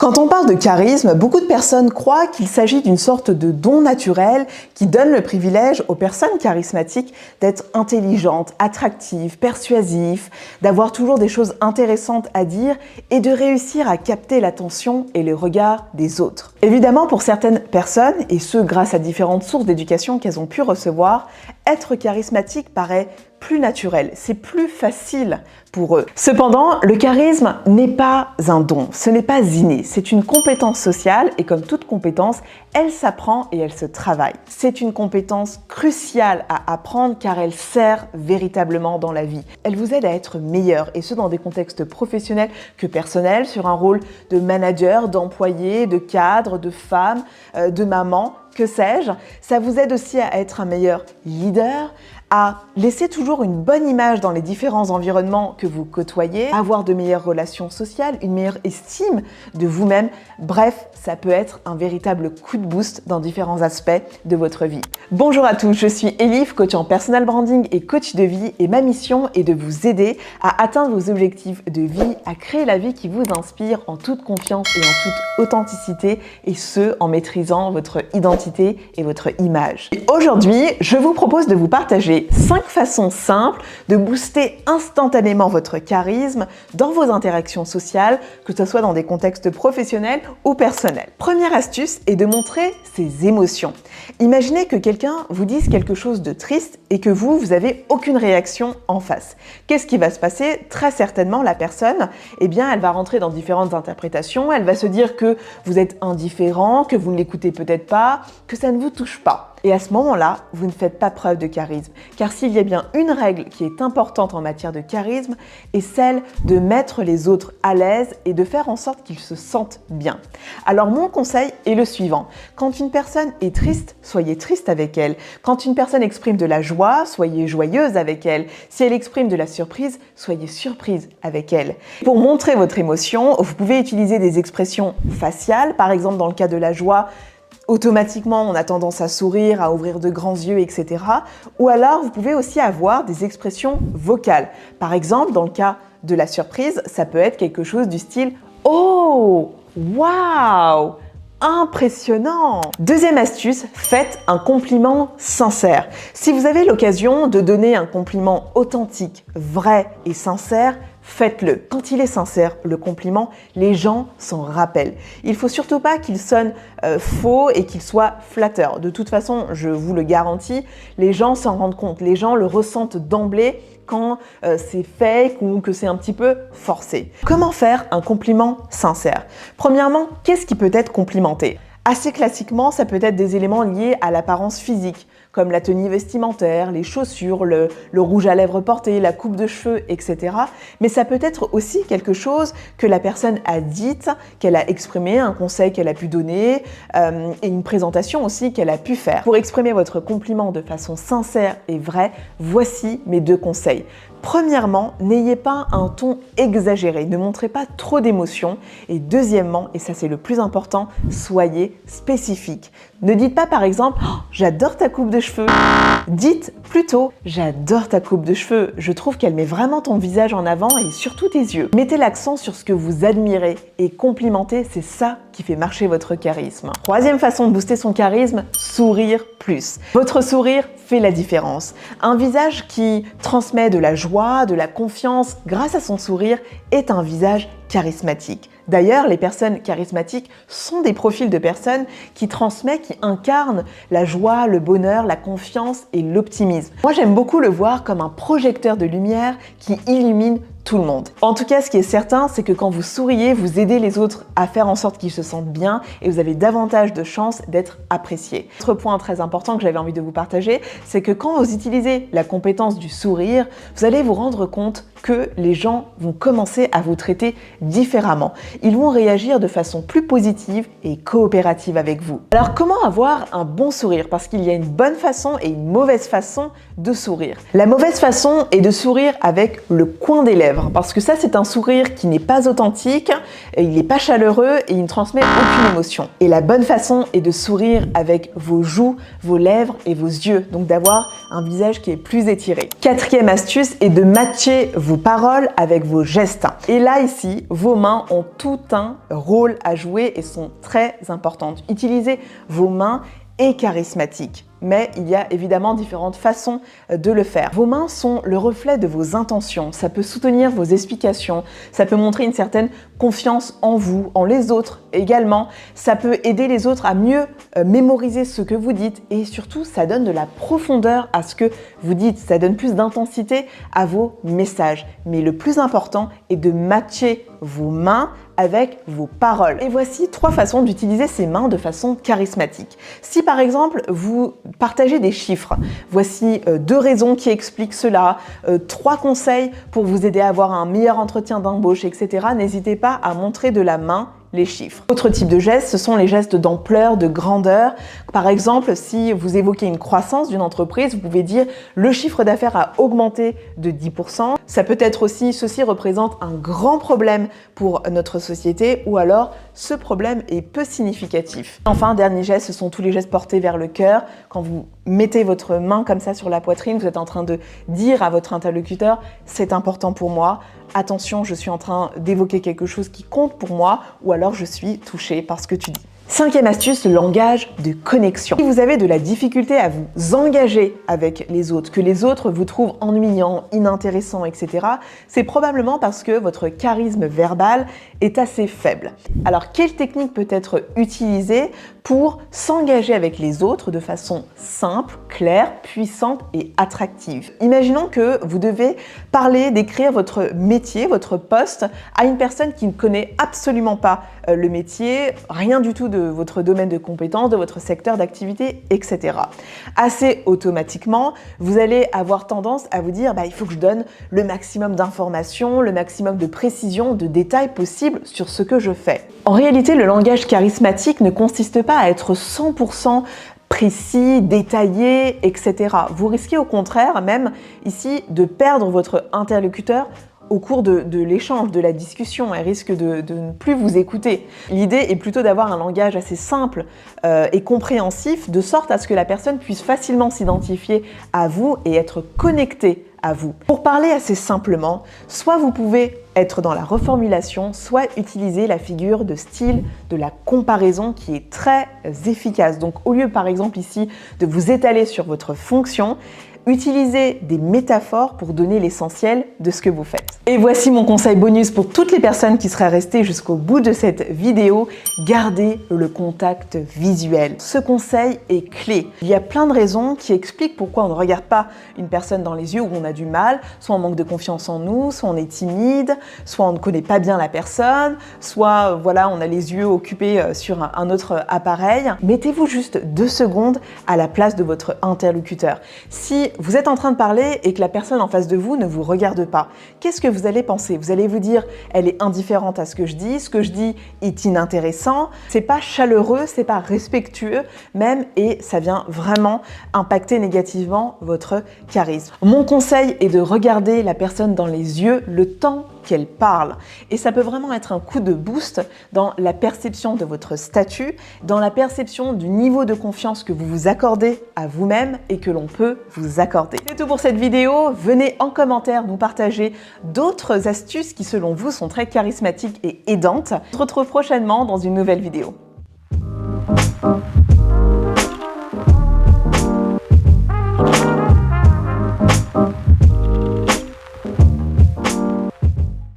Quand on parle de charisme, beaucoup de personnes croient qu'il s'agit d'une sorte de don naturel qui donne le privilège aux personnes charismatiques d'être intelligentes, attractives, persuasives, d'avoir toujours des choses intéressantes à dire et de réussir à capter l'attention et le regard des autres. Évidemment, pour certaines personnes, et ce grâce à différentes sources d'éducation qu'elles ont pu recevoir, être charismatique paraît plus naturel, c'est plus facile pour eux. Cependant, le charisme n'est pas un don, ce n'est pas inné, c'est une compétence sociale et comme toute compétence, elle s'apprend et elle se travaille. C'est une compétence cruciale à apprendre car elle sert véritablement dans la vie. Elle vous aide à être meilleur et ce dans des contextes professionnels que personnels, sur un rôle de manager, d'employé, de cadre, de femme, de maman, que sais-je. Ça vous aide aussi à être un meilleur leader, à laisser toujours une bonne image dans les différents environnements que vous côtoyez, à avoir de meilleures relations sociales, une meilleure estime de vous-même. Bref, ça peut être un véritable coup de boost dans différents aspects de votre vie. Bonjour à tous, je suis Elif, coach en personal branding et coach de vie et ma mission est de vous aider à atteindre vos objectifs de vie, à créer la vie qui vous inspire en toute confiance et en toute authenticité et ce, en maîtrisant votre identité et votre image. Et aujourd'hui, je vous propose de vous partager 5 façons simples de booster instantanément votre charisme dans vos interactions sociales, que ce soit dans des contextes professionnels ou personnels. Première astuce est de montrer ses émotions. Imaginez que quelqu'un vous dise quelque chose de triste et que vous avez aucune réaction en face. Qu'est-ce qui va se passer? Très certainement, la personne, elle va rentrer dans différentes interprétations, elle va se dire que vous êtes indifférent, que vous ne l'écoutez peut-être pas, que ça ne vous touche pas. Et à ce moment-là, vous ne faites pas preuve de charisme. Car s'il y a bien une règle qui est importante en matière de charisme, est celle de mettre les autres à l'aise et de faire en sorte qu'ils se sentent bien. Alors mon conseil est le suivant. Quand une personne est triste, soyez triste avec elle. Quand une personne exprime de la joie, soyez joyeuse avec elle. Si elle exprime de la surprise, soyez surprise avec elle. Pour montrer votre émotion, vous pouvez utiliser des expressions faciales. Par exemple, dans le cas de la joie, automatiquement, on a tendance à sourire, à ouvrir de grands yeux, etc. Ou alors, vous pouvez aussi avoir des expressions vocales. Par exemple, dans le cas de la surprise, ça peut être quelque chose du style « Oh, waouh !» Impressionnant! Deuxième astuce, faites un compliment sincère. Si vous avez l'occasion de donner un compliment authentique, vrai et sincère, faites-le. Quand il est sincère, le compliment, les gens s'en rappellent. Il ne faut surtout pas qu'il sonne faux et qu'il soit flatteur. De toute façon, je vous le garantis, les gens s'en rendent compte. Les gens le ressentent d'emblée quand c'est fake ou que c'est un petit peu forcé. Comment faire un compliment sincère? Premièrement, qu'est-ce qui peut être complimenté? Assez classiquement, ça peut être des éléments liés à l'apparence physique, comme la tenue vestimentaire, les chaussures, le rouge à lèvres porté, la coupe de cheveux, etc. Mais ça peut être aussi quelque chose que la personne a dite, qu'elle a exprimé, un conseil qu'elle a pu donner et une présentation aussi qu'elle a pu faire. Pour exprimer votre compliment de façon sincère et vraie, voici mes 2 conseils. Premièrement, n'ayez pas un ton exagéré, ne montrez pas trop d'émotions. Et deuxièmement, et ça c'est le plus important, soyez spécifique. Ne dites pas par exemple oh, « j'adore ta coupe de cheveux ». Dites plutôt « j'adore ta coupe de cheveux, je trouve qu'elle met vraiment ton visage en avant et surtout tes yeux ». Mettez l'accent sur ce que vous admirez et complimentez, c'est ça qui fait marcher votre charisme. Troisième façon de booster son charisme, sourire plus. Votre sourire fait la différence. Un visage qui transmet de la joie, de la confiance grâce à son sourire est un visage charismatique. D'ailleurs, les personnes charismatiques sont des profils de personnes qui transmettent, qui incarnent la joie, le bonheur, la confiance et l'optimisme. Moi, j'aime beaucoup le voir comme un projecteur de lumière qui illumine tout le monde. En tout cas, ce qui est certain, c'est que quand vous souriez, vous aidez les autres à faire en sorte qu'ils se sentent bien et vous avez davantage de chances d'être appréciés. Autre point très important que j'avais envie de vous partager, c'est que quand vous utilisez la compétence du sourire, vous allez vous rendre compte que les gens vont commencer à vous traiter différemment. Ils vont réagir de façon plus positive et coopérative avec vous. Alors, comment avoir un bon sourire? Parce qu'il y a une bonne façon et une mauvaise façon de sourire. La mauvaise façon est de sourire avec le coin des lèvres. lèvres, parce que ça c'est un sourire qui n'est pas authentique, il n'est pas chaleureux et il ne transmet aucune émotion. Et la bonne façon est de sourire avec vos joues, vos lèvres et vos yeux, donc d'avoir un visage qui est plus étiré. Quatrième astuce est de matcher vos paroles avec vos gestes. Et là ici, vos mains ont tout un rôle à jouer et sont très importantes. Utilisez vos mains et charismatique. Mais il y a évidemment différentes façons de le faire. Vos mains sont le reflet de vos intentions. Ça peut soutenir vos explications, ça peut montrer une certaine confiance en vous, en les autres également. Ça peut aider les autres à mieux mémoriser ce que vous dites et surtout, ça donne de la profondeur à ce que vous dites. Ça donne plus d'intensité à vos messages. Mais le plus important est de matcher vos mains avec vos paroles. Et voici 3 façons d'utiliser ces mains de façon charismatique. Si par exemple, vous partagez des chiffres, voici 2 raisons qui expliquent cela, 3 conseils pour vous aider à avoir un meilleur entretien d'embauche, etc. N'hésitez pas à montrer de la main les chiffres. Autre type de gestes, ce sont les gestes d'ampleur, de grandeur. Par exemple, si vous évoquez une croissance d'une entreprise, vous pouvez dire le chiffre d'affaires a augmenté de 10%. Ça peut être aussi, ceci représente un grand problème pour notre société ou alors ce problème est peu significatif. Enfin, dernier geste, ce sont tous les gestes portés vers le cœur. Quand vous mettez votre main comme ça sur la poitrine, vous êtes en train de dire à votre interlocuteur « c'est important pour moi ». Attention, je suis en train d'évoquer quelque chose qui compte pour moi ou alors je suis touchée par ce que tu dis. 5e astuce, le langage de connexion. Si vous avez de la difficulté à vous engager avec les autres, que les autres vous trouvent ennuyant, inintéressant, etc., c'est probablement parce que votre charisme verbal est assez faible. Alors, quelle technique peut être utilisée pour s'engager avec les autres de façon simple, claire, puissante et attractive? Imaginons que vous devez parler, décrire votre métier, votre poste à une personne qui ne connaît absolument pas le métier, rien du tout de votre domaine de compétences, de votre secteur d'activité, etc. Assez automatiquement, vous allez avoir tendance à vous dire il faut que je donne le maximum d'informations, le maximum de précision, de détails possibles sur ce que je fais. En réalité, le langage charismatique ne consiste pas à être 100% précis, détaillé, etc. Vous risquez au contraire même ici de perdre votre interlocuteur au cours de l'échange, de la discussion. Elle risque de ne plus vous écouter. L'idée est plutôt d'avoir un langage assez simple et compréhensif, de sorte à ce que la personne puisse facilement s'identifier à vous et être connectée à vous. Pour parler assez simplement, soit vous pouvez être dans la reformulation, soit utiliser la figure de style de la comparaison qui est très efficace. Donc au lieu par exemple ici de vous étaler sur votre fonction, utilisez des métaphores pour donner l'essentiel de ce que vous faites. Et voici mon conseil bonus pour toutes les personnes qui seraient restées jusqu'au bout de cette vidéo. Gardez le contact visuel. Ce conseil est clé. Il y a plein de raisons qui expliquent pourquoi on ne regarde pas une personne dans les yeux où on a du mal. Soit on manque de confiance en nous, soit on est timide, soit on ne connaît pas bien la personne, soit voilà, on a les yeux occupés sur un autre appareil. Mettez-vous juste 2 secondes à la place de votre interlocuteur. Si vous êtes en train de parler et que la personne en face de vous ne vous regarde pas, qu'est-ce que vous allez penser? Vous allez vous dire, elle est indifférente à ce que je dis est inintéressant, c'est pas chaleureux, c'est pas respectueux même et ça vient vraiment impacter négativement votre charisme. Mon conseil est de regarder la personne dans les yeux le temps qu'elle parle. Et ça peut vraiment être un coup de boost dans la perception de votre statut, dans la perception du niveau de confiance que vous vous accordez à vous-même et que l'on peut vous accorder. C'est tout pour cette vidéo. venez en commentaire nous partager d'autres astuces qui selon vous sont très charismatiques et aidantes. On se retrouve prochainement dans une nouvelle vidéo.